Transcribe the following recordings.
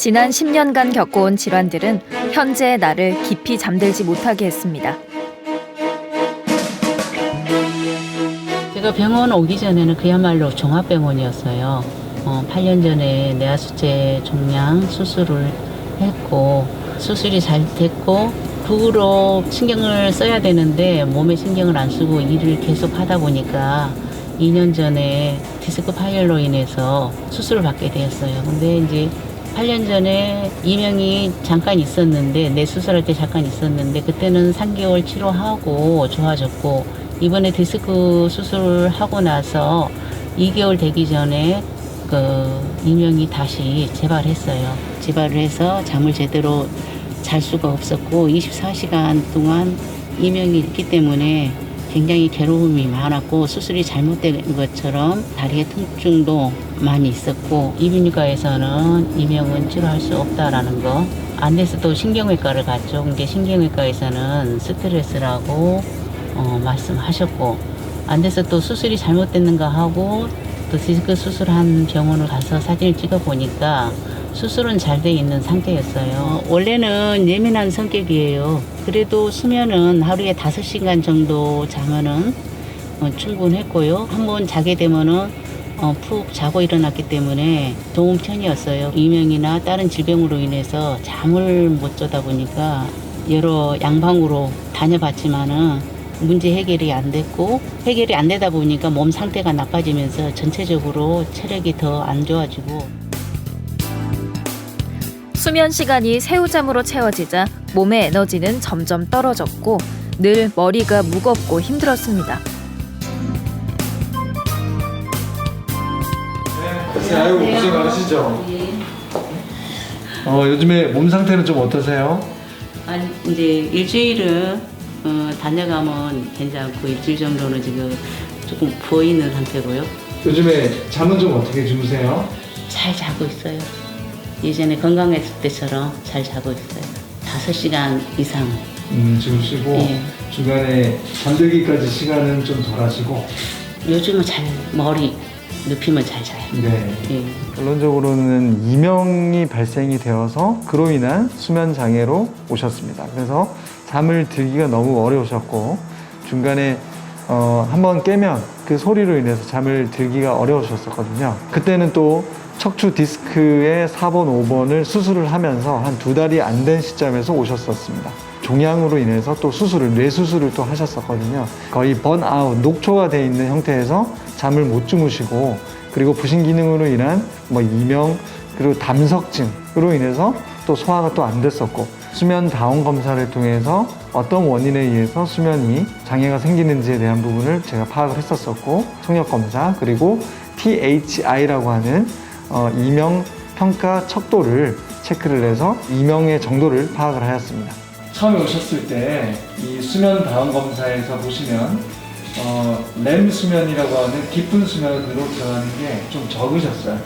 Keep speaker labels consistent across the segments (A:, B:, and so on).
A: 지난 10년간 겪어온 질환들은 현재의 나를 깊이 잠들지 못하게 했습니다.
B: 제가 병원 오기 전에는 그야말로 종합병원이었어요. 8년 전에 뇌하수체 종양 수술을 했고 수술이 잘 됐고 그 후로 신경을 써야 되는데 몸에 신경을 안 쓰고 일을 계속 하다 보니까 2년 전에 디스크 파열로 인해서 수술을 받게 되었어요. 근데 이제 8년 전에 이명이 잠깐 있었는데 내 수술할 때 잠깐 있었는데 그때는 3개월 치료하고 좋아졌고 이번에 디스크 수술을 하고 나서 2개월 되기 전에 이명이 다시 재발했어요. 재발을 해서 잠을 제대로 잘 수가 없었고 24시간 동안 이명이 있기 때문에 굉장히 괴로움이 많았고 수술이 잘못된 것처럼 다리에 통증도 많이 있었고 이비인후과에서는 이명은 치료할 수 없다라는 거. 안 돼서 또 신경외과를 갔죠. 근데 신경외과에서는 스트레스라고 말씀하셨고 안 돼서 또 수술이 잘못됐는가 하고 또 디스크 수술한 병원을 가서 사진을 찍어 보니까 수술은 잘 돼 있는 상태였어요. 원래는 예민한 성격이에요. 그래도 수면은 하루에 5시간 정도 자면은 충분했고요. 한번 자게 되면은 푹 자고 일어났기 때문에 좋은 편이었어요. 이명이나 다른 질병으로 인해서 잠을 못 자다 보니까 여러 양방으로 다녀봤지만은 문제 해결이 안 됐고 해결이 안 되다 보니까 몸 상태가 나빠지면서 전체적으로 체력이 더 안 좋아지고
A: 수면 시간이 새우잠으로 채워지자 몸의 에너지는 점점 떨어졌고 늘 머리가 무겁고 힘들었습니다.
C: 아유 고생 많으시죠? 요즘에 몸 상태는 좀 어떠세요?
B: 아니, 이제 일주일은 다녀가면 괜찮고 일주일 정도는 지금 조금 부어있는 상태고요.
C: 요즘에 잠은 좀 어떻게 주무세요?
B: 잘 자고 있어요. 예전에 건강했을 때처럼 잘 자고 있어요. 5시간 이상.
C: 주무시고
B: 예.
C: 중간에 잠들기까지 시간은 좀 덜 하시고
B: 요즘은 잘 머리 눕히면 잘 자요.
C: 네.
B: 예.
C: 결론적으로는 이명이 발생이 되어서 그로 인한 수면 장애로 오셨습니다. 그래서 잠을 들기가 너무 어려우셨고 중간에 한번 깨면 그 소리로 인해서 잠을 들기가 어려우셨었거든요. 그때는 또 척추 디스크의 4번, 5번을 수술을 하면서 한 2달이 안 된 시점에서 오셨었습니다. 종양으로 인해서 또 뇌 수술을 또 하셨었거든요. 거의 번아웃, 녹초가 돼 있는 형태에서 잠을 못 주무시고 그리고 부신 기능으로 인한 이명 그리고 담석증으로 인해서 또 소화가 또 안 됐었고 수면 다운 검사를 통해서 어떤 원인에 의해서 수면이 장애가 생기는지에 대한 부분을 제가 파악을 했었었고 청력 검사 그리고 THI라고 하는 이명 평가 척도를 체크를 해서 이명의 정도를 파악을 하였습니다. 처음에 오셨을 때 이 수면 다운 검사에서 보시면 렘 수면이라고 하는 깊은 수면으로 들어가는 게 좀 적으셨어요.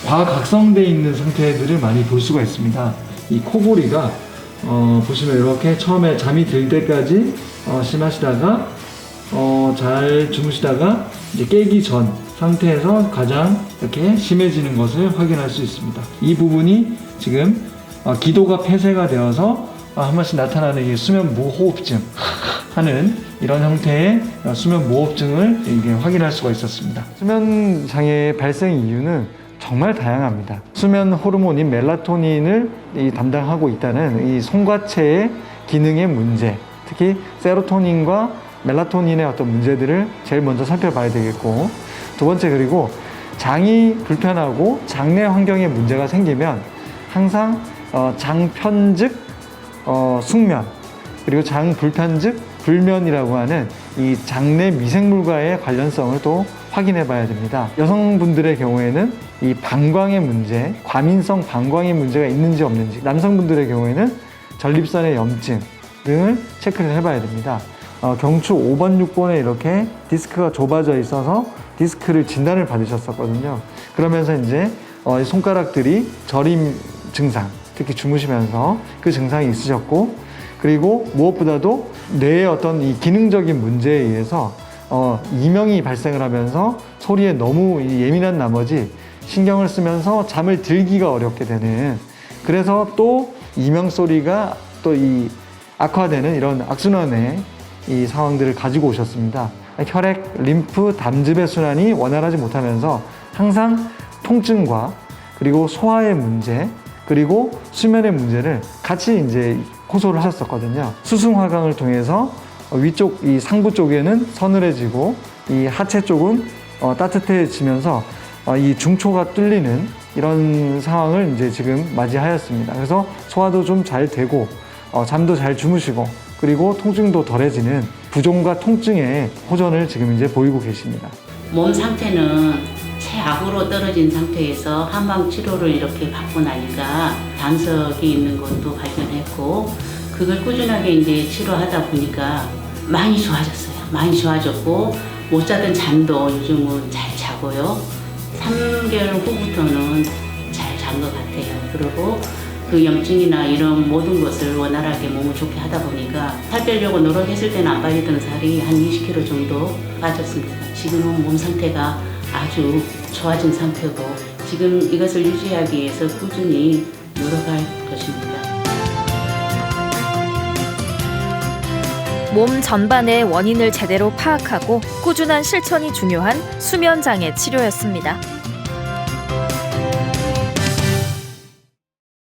C: 과각성돼 있는 상태들을 많이 볼 수가 있습니다. 이 코골이가 보시면 이렇게 처음에 잠이 들 때까지 심하시다가 잘 주무시다가 이제 깨기 전 상태에서 가장 이렇게 심해지는 것을 확인할 수 있습니다. 이 부분이 지금 기도가 폐쇄가 되어서 한 번씩 나타나는 이 수면 무호흡증 하는 이런 형태의 수면 무호흡증을 이게 확인할 수가 있었습니다. 수면 장애의 발생 이유는 정말 다양합니다. 수면 호르몬인 멜라토닌을 담당하고 있다는 이 송과체의 기능의 문제, 특히 세로토닌과 멜라토닌의 어떤 문제들을 제일 먼저 살펴봐야 되겠고, 두 번째 그리고 장이 불편하고 장내 환경에 문제가 생기면 항상 장편즉 숙면 그리고 장불편즉 불면이라고 하는 이 장내 미생물과의 관련성을 또 확인해 봐야 됩니다. 여성분들의 경우에는 이 방광의 문제, 과민성 방광의 문제가 있는지 없는지, 남성분들의 경우에는 전립선의 염증 등을 체크를 해 봐야 됩니다. 경추 5번, 6번에 이렇게 디스크가 좁아져 있어서 디스크를 진단을 받으셨었거든요. 그러면서 이제 손가락들이 저림 증상, 특히 주무시면서 그 증상이 있으셨고, 그리고 무엇보다도 뇌의 어떤 이 기능적인 문제에 의해서 이명이 발생을 하면서 소리에 너무 예민한 나머지 신경을 쓰면서 잠을 들기가 어렵게 되는 그래서 또 이명 소리가 또 이 악화되는 이런 악순환의 이 상황들을 가지고 오셨습니다. 혈액, 림프, 담즙의 순환이 원활하지 못하면서 항상 통증과 그리고 소화의 문제, 그리고 수면의 문제를 같이 이제 호소를 하셨었거든요. 수승화강을 통해서 위쪽 이 상부 쪽에는 서늘해지고 이 하체 쪽은 따뜻해지면서 이 중초가 뚫리는 이런 상황을 이제 지금 맞이하였습니다. 그래서 소화도 좀 잘 되고 잠도 잘 주무시고 그리고 통증도 덜해지는 부종과 통증의 호전을 지금 이제 보이고 계십니다.
B: 몸 상태는 최악으로 떨어진 상태에서 한방 치료를 이렇게 받고 나니까 담석이 있는 것도 발견했고 그걸 꾸준하게 이제 치료하다 보니까 많이 좋아졌어요. 많이 좋아졌고 못 자던 잠도 요즘은 잘 자고요. 3개월 후부터는 잘 잔 것 같아요. 그리고 그 염증이나 이런 모든 것을 원활하게 몸을 좋게 하다 보니까 살 빼려고 노력했을 때는 안 빠지던 살이 한 20kg 정도 빠졌습니다. 지금은 몸 상태가 아주 좋아진 상태고 지금 이것을 유지하기 위해서 꾸준히 노력할 것입니다.
A: 몸 전반의 원인을 제대로 파악하고 꾸준한 실천이 중요한 수면장애 치료였습니다.